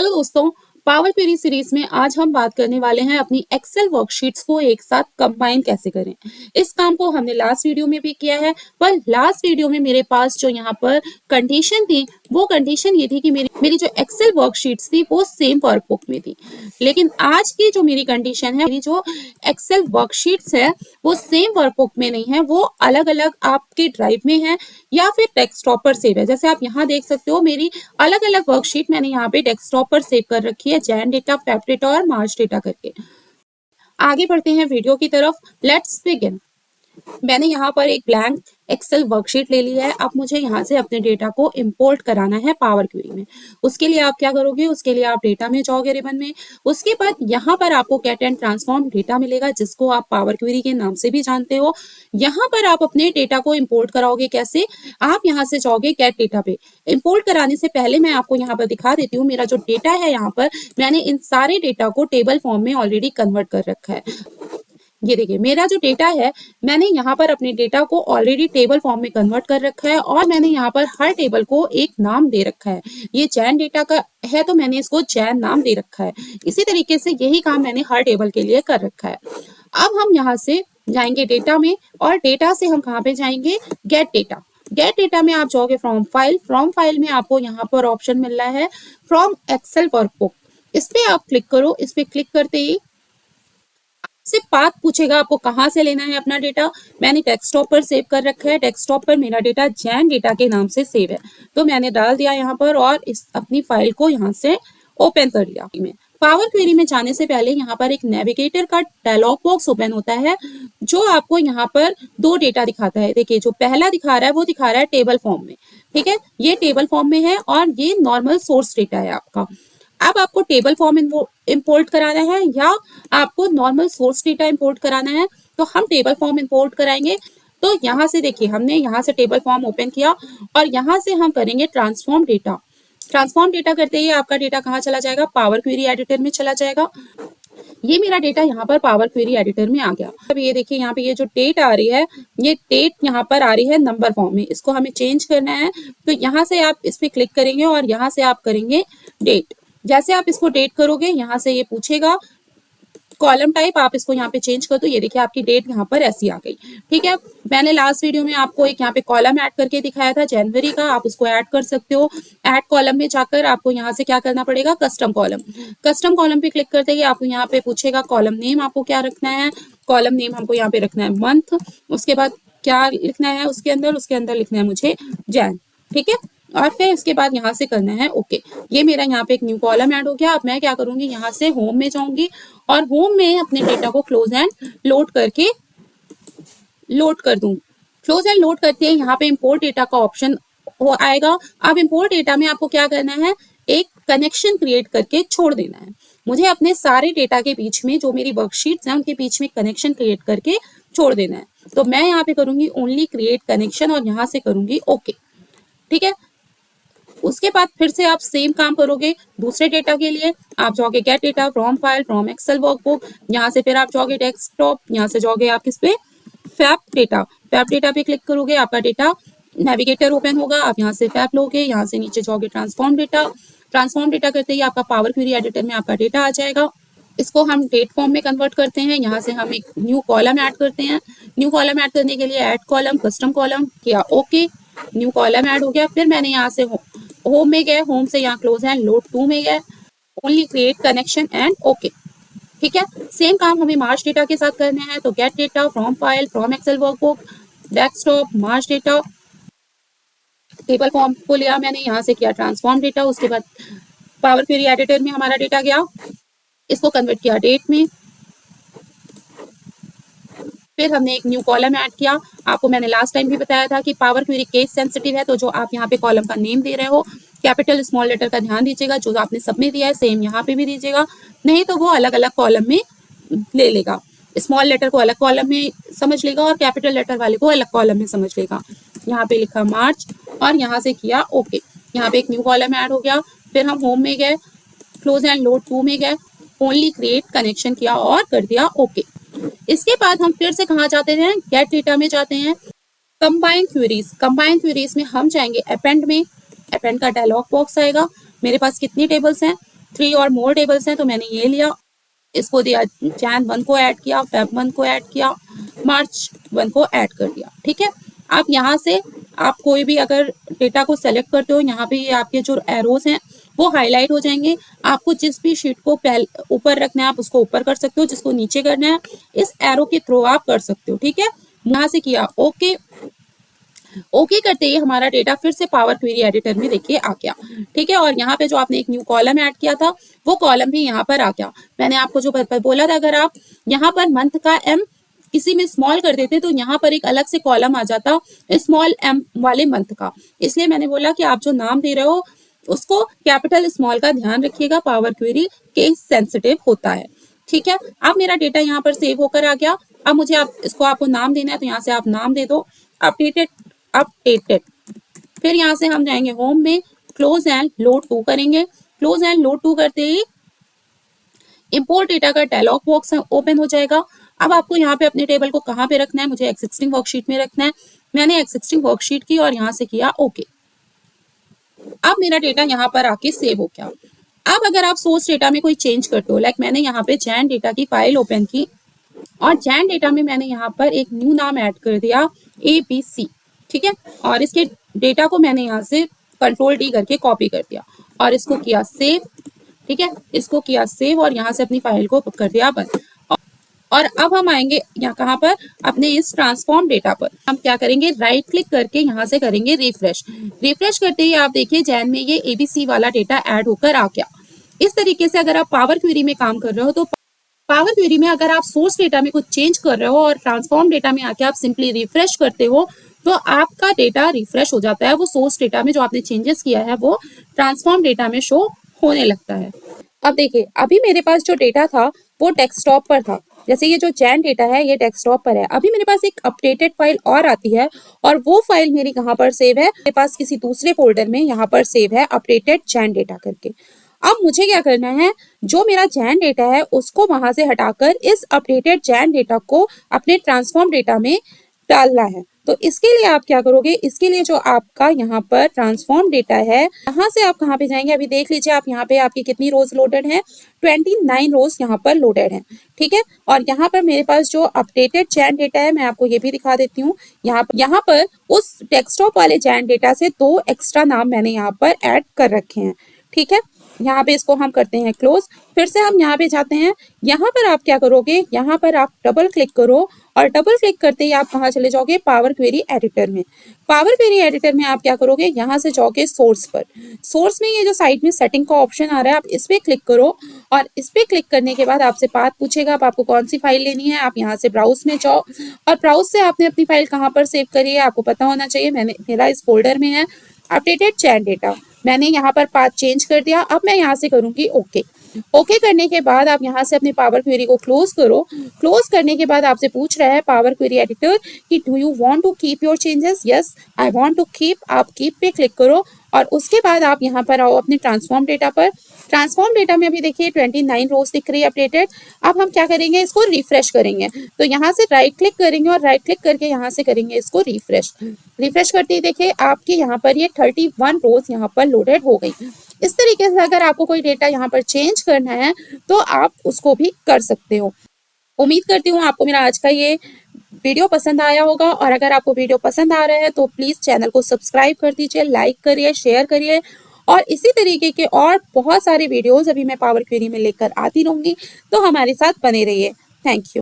Hello दोस्तों, power query series में आज हम बात करने वाले हैं अपनी एक्सेल वर्कशीट्स को एक साथ कंबाइन कैसे करें। इस काम को हमने लास्ट वीडियो में भी किया है, पर लास्ट वीडियो में मेरे पास जो यहाँ पर कंडीशन थी वो कंडीशन ये थी कि मेरी जो एक्सेल वर्कशीट्स थी वो सेम वर्कबुक में थी। लेकिन आज की जो मेरी कंडीशन है, मेरी जो एक्सेल वर्कशीट्स है वो सेम वर्कबुक में नहीं है, वो अलग अलग आपके ड्राइव में है या फिर डेस्कटॉप पर सेव है। जैसे आप यहाँ देख सकते हो, मेरी अलग अलग वर्कशीट मैंने यहाँ पे डेस्कटॉप पर सेव कर रखी है, जैन डेटा, फेब डेटा और मार्च डेटा करके। आगे बढ़ते हैं वीडियो की तरफ। Let's begin. मैंने यहाँ पर एक ब्लैंक एक्सेल वर्कशीट ले ली है। अब मुझे यहाँ से अपने डेटा को इंपोर्ट कराना है पावर क्वेरी में। उसके लिए आप क्या करोगे, उसके लिए आप डेटा में जाओगे, रिबन में। उसके बाद यहाँ पर आपको गेट एंड ट्रांसफॉर्म डेटा मिलेगा, जिसको आप पावर क्वेरी के नाम से भी जानते हो। यहाँ पर आप अपने डेटा को इंपोर्ट कराओगे कैसे, आप यहाँ से जाओगे गेट डेटा पे। इंपोर्ट कराने से पहले मैं आपको यहाँ पर दिखा देती हूँ, मेरा जो डेटा है यहाँ पर मैंने इन सारे डेटा को टेबल फॉर्म में ऑलरेडी कन्वर्ट कर रखा है। ये देखिए, मेरा जो डेटा है मैंने यहाँ पर अपने डेटा को ऑलरेडी टेबल फॉर्म में कन्वर्ट कर रखा है और मैंने यहाँ पर हर टेबल को एक नाम दे रखा है। ये जैन डेटा का है तो मैंने इसको जैन नाम दे रखा है। इसी तरीके से यही काम मैंने हर टेबल के लिए कर रखा है। अब हम यहाँ से जाएंगे डेटा में और डेटा से हम कहाँ पे जाएंगे, गेट डेटा। गेट डेटा में आप जाओगे फ्रॉम फाइल। फ्रॉम फाइल में आपको यहाँ पर ऑप्शन मिल रहा है फ्रॉम एक्सेल वर्कबुक। इस पे आप क्लिक करो। इस पे क्लिक करते ही से पाथ पूछेगा आपको कहाँ से लेना है अपना डेटा। मैंने डेस्कटॉप पर सेव कर रखा है। डेस्कटॉप पर मेरा डेटा जैन डेटा के नाम से सेव है, तो मैंने डाल दिया यहाँ पर और इस अपनी फाइल को यहाँ से ओपन कर लिया। पावर क्वेरी में जाने से पहले यहाँ पर एक नेविगेटर का डायलॉग बॉक्स ओपन होता है, जो आपको यहाँ पर दो डेटा दिखाता है। देखिए, जो पहला दिखा रहा है वो दिखा रहा है टेबल फॉर्म में। ठीक है, ये टेबल फॉर्म में है और ये नॉर्मल सोर्स डेटा है आपका। अब आपको टेबल फॉर्म इंपोर्ट कराना है या आपको नॉर्मल सोर्स डेटा इंपोर्ट कराना है, तो हम टेबल फॉर्म इंपोर्ट कराएंगे। तो यहाँ से देखिए, हमने यहाँ से टेबल फॉर्म ओपन किया और यहाँ से हम करेंगे ट्रांसफॉर्म डेटा। ट्रांसफॉर्म डेटा करते ही आपका डेटा कहाँ चला जाएगा, पावर क्वेरी एडिटर में चला जाएगा। ये मेरा डेटा यहाँ पर पावर क्वेरी एडिटर में आ गया। अब ये देखिए, यहाँ पे ये जो डेट आ रही है, ये डेट यहाँ पर आ रही है नंबर फॉर्म में। इसको हमें चेंज करना है, तो यहाँ से आप इस पे क्लिक करेंगे और यहाँ से आप करेंगे डेट। जैसे आप इसको डेट करोगे, यहाँ से ये पूछेगा कॉलम टाइप, आप इसको यहाँ पे चेंज कर दो। ये देखिए, आपकी डेट यहाँ पर ऐसी आ गई। ठीक है, मैंने लास्ट वीडियो में आपको एक यहाँ पे कॉलम ऐड करके दिखाया था जनवरी का, आप उसको ऐड कर सकते हो। ऐड कॉलम में जाकर आपको यहाँ से क्या करना पड़ेगा, कस्टम कॉलम। कस्टम कॉलम पे क्लिक करते ही आपको यहाँ पे पूछेगा कॉलम नेम आपको क्या रखना है। कॉलम नेम हमको यहाँ पे रखना है मंथ। उसके बाद क्या लिखना है उसके अंदर लिखना है मुझे जैन। ठीक है, और फिर इसके बाद यहाँ से करना है ओके। ये मेरा यहाँ पे एक न्यू कॉलम ऐड हो गया। अब मैं क्या करूंगी, यहाँ से होम में जाऊंगी और होम में अपने डेटा को क्लोज एंड लोड करके लोड कर दूंगी। क्लोज एंड लोड करते हैं, यहाँ पे इंपोर्ट डेटा का ऑप्शन आएगा। अब इंपोर्ट डेटा में आपको क्या करना है, एक कनेक्शन क्रिएट करके छोड़ देना है। मुझे अपने सारे डेटा के बीच में जो मेरी वर्कशीट्स हैं उनके बीच में कनेक्शन क्रिएट करके छोड़ देना है। तो मैं यहाँ पे करूंगी ओनली क्रिएट कनेक्शन और यहाँ से करूंगी ओके। ठीक है, उसके बाद फिर से आप सेम काम करोगे दूसरे डेटा के लिए। आप जाओगे get data from file, from Excel workbook. यहाँ से फिर आप जाओगे डेस्कटॉप, यहाँ से जाओगे आप किस पे, फैब डेटा। फैब डेटा पे क्लिक करोगे, आपका डेटा नेविगेटर ओपन होगा। आप यहाँ से फैब लोगे, यहाँ से नीचे जाओगे ट्रांसफॉर्म डेटा। ट्रांसफॉर्म डेटा करते ही आपका पावर क्वेरी एडिटर में आपका डेटा आ जाएगा। इसको हम डेट फॉर्म में कन्वर्ट करते हैं। यहाँ से हम एक न्यू कॉलम ऐड करते हैं। न्यू कॉलम ऐड करने के लिए ऐड कॉलम, कस्टम कॉलम किया ओके। न्यू कॉलम ऐड हो गया। फिर मैंने यहाँ से होम में गए, होम से यहाँ क्लोज एंड लोड टू में गए, only create connection and okay. ठीक है, सेम काम हमें मार्च डेटा के साथ करना है। तो get data from file, from Excel workbook, desktop, March data. Table form को लिया मैंने, यहाँ से किया ट्रांसफॉर्म डेटा। उसके बाद पावर क्वेरी एडिटर में हमारा डेटा गया, इसको कन्वर्ट किया डेट में। फिर हमने एक न्यू कॉलम ऐड किया। आपको मैंने लास्ट टाइम भी बताया था कि पावर क्वेरी केस सेंसिटिव है, तो जो आप यहाँ पे कॉलम का नेम दे रहे हो, कैपिटल स्मॉल लेटर का ध्यान दीजिएगा। जो आपने सब में दिया है सेम यहाँ पे भी दीजिएगा, नहीं तो वो अलग अलग कॉलम में ले लेगा। स्मॉल लेटर को अलग कॉलम में समझ लेगा और कैपिटल लेटर वाले को अलग कॉलम में समझ लेगा। यहाँ पे लिखा मार्च और यहाँ से किया ओके। यहाँ पे एक न्यू कॉलम ऐड हो गया। फिर हम होम में गए, क्लोज एंड लोड टू में गए, ओनली क्रिएट कनेक्शन किया और कर दिया ओके। इसके बाद हम फिर से कहाँ जाते हैं, गेट डेटा में जाते हैं। कंबाइन क्वेरीज, कंबाइन क्वेरीज में हम जाएंगे अपेंड में। अपेंड का डायलॉग बॉक्स आएगा। मेरे पास कितनी टेबल्स हैं, 3 और मोर टेबल्स हैं तो मैंने ये लिया, इसको दिया, जैन 1 को ऐड किया, फेब 1 को ऐड किया, मार्च 1 को ऐड कर दिया। ठीक है, आप यहाँ से आप कोई भी अगर डेटा को सेलेक्ट करते हो, यहाँ पे ये आपके जो एरोज हैं वो हाईलाइट हो जाएंगे। आपको जिस भी शीट को ऊपर रखना है आप उसको ऊपर कर सकते हो, जिसको नीचे करना है इस एरो के थ्रू आप कर सकते हो। ठीक है, यहाँ से किया ओके। ओके करते ही हमारा डेटा फिर से पावर क्वेरी एडिटर में देखिए आ गया। ठीक है, और यहाँ पे जो आपने एक न्यू कॉलम ऐड किया था वो कॉलम भी यहाँ पर आ गया। मैंने आपको जो बोला था अगर आप यहाँ पर मंथ का एम किसी में स्मॉल कर देते तो यहाँ पर एक अलग से कॉलम आ जाता स्मॉल एम वाले मंथ का। इसलिए मैंने बोला कि आप जो नाम दे रहे हो उसको कैपिटल स्मॉल का ध्यान रखिएगा, पावर क्वेरी केस सेंसिटिव होता है। ठीक है, अब मेरा डेटा यहाँ पर सेव होकर आ गया। अब मुझे आपको नाम देना है तो यहाँ से आप नाम दे दो, अपडेटेड। फिर यहाँ से हम जाएंगे होम में, क्लोज एंड लोड टू करेंगे। क्लोज एंड लोड टू करते ही इंपोर्ट डेटा का डायलॉग बॉक्स ओपन हो जाएगा। अब आपको यहाँ पे अपने टेबल को कहाँ पे रखना है, मुझे एक्सिस्टिंग वर्कशीट में रखना है। मैंने एक्सिस्टिंग वर्कशीट की और यहाँ से किया ओके। अब मेरा डेटा यहाँ पर आके सेव हो गया। अब अगर आप सोर्स डेटा में कोई चेंज करते हो, लाइक मैंने यहाँ पे जैन डेटा की फाइल ओपन की और जैन डेटा में मैंने यहाँ पर एक न्यू नाम ऐड कर दिया ABC। ठीक है, और इसके डेटा को मैंने यहाँ से कंट्रोल D करके कॉपी कर दिया और इसको किया सेव। ठीक है, इसको किया सेव और यहाँ से अपनी फाइल को कर दिया बंद। और अब हम आएंगे यहाँ कहाँ पर, अपने इस ट्रांसफॉर्म डेटा पर। हम क्या करेंगे, राइट क्लिक करके यहाँ से करेंगे रिफ्रेश। रिफ्रेश करते ही आप देखिए जैन में ये ABC वाला डेटा ऐड होकर आ गया। इस तरीके से अगर आप पावर क्वेरी में काम कर रहे हो तो पावर क्वेरी में अगर आप सोर्स डेटा में कुछ चेंज कर रहे हो और ट्रांसफॉर्म डेटा में आके आप सिंपली रिफ्रेश करते हो तो आपका डेटा रिफ्रेश हो जाता है। वो सोर्स डेटा में जो आपने चेंजेस किया है वो ट्रांसफॉर्म डेटा में शो होने लगता है। अब देखिए अभी मेरे पास जो डेटा था वो डेस्कटॉप पर था, जैसे ये जो जैन डेटा है ये डेस्कटॉप पर है। अभी मेरे पास एक अपडेटेड फाइल और आती है और वो फाइल मेरी कहाँ पर सेव है, मेरे पास किसी दूसरे फोल्डर में यहाँ पर सेव है अपडेटेड जैन डेटा करके। अब मुझे क्या करना है, जो मेरा जैन डेटा है उसको वहां से हटाकर इस अपडेटेड जैन डेटा को अपने ट्रांसफॉर्म डेटा में डालना है। तो इसके लिए आप क्या करोगे, इसके लिए जो आपका यहाँ पर ट्रांसफॉर्म डेटा है यहाँ से आप कहाँ पे जाएंगे, अभी देख लीजिए आप यहाँ पे आपकी कितनी रोज लोडेड है, 29 रोज यहाँ पर लोडेड है। ठीक है, और यहाँ पर मेरे पास जो अपडेटेड जैन डेटा है मैं आपको ये भी दिखा देती हूँ। यहाँ पर उस डेस्कटॉप वाले जैन डेटा से 2 एक्स्ट्रा नाम मैंने यहाँ पर ऐड कर रखे हैं। ठीक है, यहाँ पे इसको हम करते हैं क्लोज। फिर से हम यहाँ पे जाते हैं, यहाँ पर आप क्या करोगे, यहाँ पर आप डबल क्लिक करो और डबल क्लिक करते ही आप कहाँ चले जाओगे, पावर क्वेरी एडिटर में। पावर क्वेरी एडिटर में आप क्या करोगे, यहाँ से जाओगे सोर्स पर। सोर्स में ये जो साइड में सेटिंग का ऑप्शन आ रहा है आप इस पे क्लिक करो और इस पे क्लिक करने के बाद आपसे पाथ पूछेगा, आप आपको कौन सी फाइल लेनी है। आप यहाँ से ब्राउज में जाओ और ब्राउज से आपने अपनी फाइल कहाँ पर सेव करी है आपको पता होना चाहिए। मेरा इस फोल्डर में है अपडेटेड जैन डेटा। मैंने यहाँ पर पाथ चेंज कर दिया। अब मैं यहाँ से करूंगी ओके। ओके करने के बाद आप यहाँ से अपने पावर क्वेरी को क्लोज करो। क्लोज करने के बाद आपसे पूछ रहा है पावर क्वेरी एडिटर कि do you want to keep your changes, yes I want to keep. आप कीप पे क्लिक करो और उसके बाद आप यहाँ पर आओ अपने ट्रांसफॉर्म डेटा पर। ट्रांसफॉर्म डेटा में अभी देखिए 29 रोज दिख रही है अपडेटेड। अब हम क्या करेंगे, इसको रिफ्रेश करेंगे। तो यहाँ से राइट क्लिक करेंगे और राइट क्लिक करके यहाँ से करेंगे इसको रिफ्रेश। रिफ्रेश करते ही देखिए आपके यहाँ पर ये 31 रोज यहाँ पर लोडेड हो गई। इस तरीके से अगर आपको कोई डेटा यहाँ पर चेंज करना है तो आप उसको भी कर सकते हो। उम्मीद करती हूँ आपको मेरा आज का ये वीडियो पसंद आया होगा और अगर आपको वीडियो पसंद आ रहा है तो प्लीज चैनल को सब्सक्राइब कर दीजिए, लाइक करिए, शेयर करिए और इसी तरीके के और बहुत सारे वीडियोस अभी मैं पावर क्वेरी में लेकर आती रहूंगी, तो हमारे साथ बने रहिए। Thank you.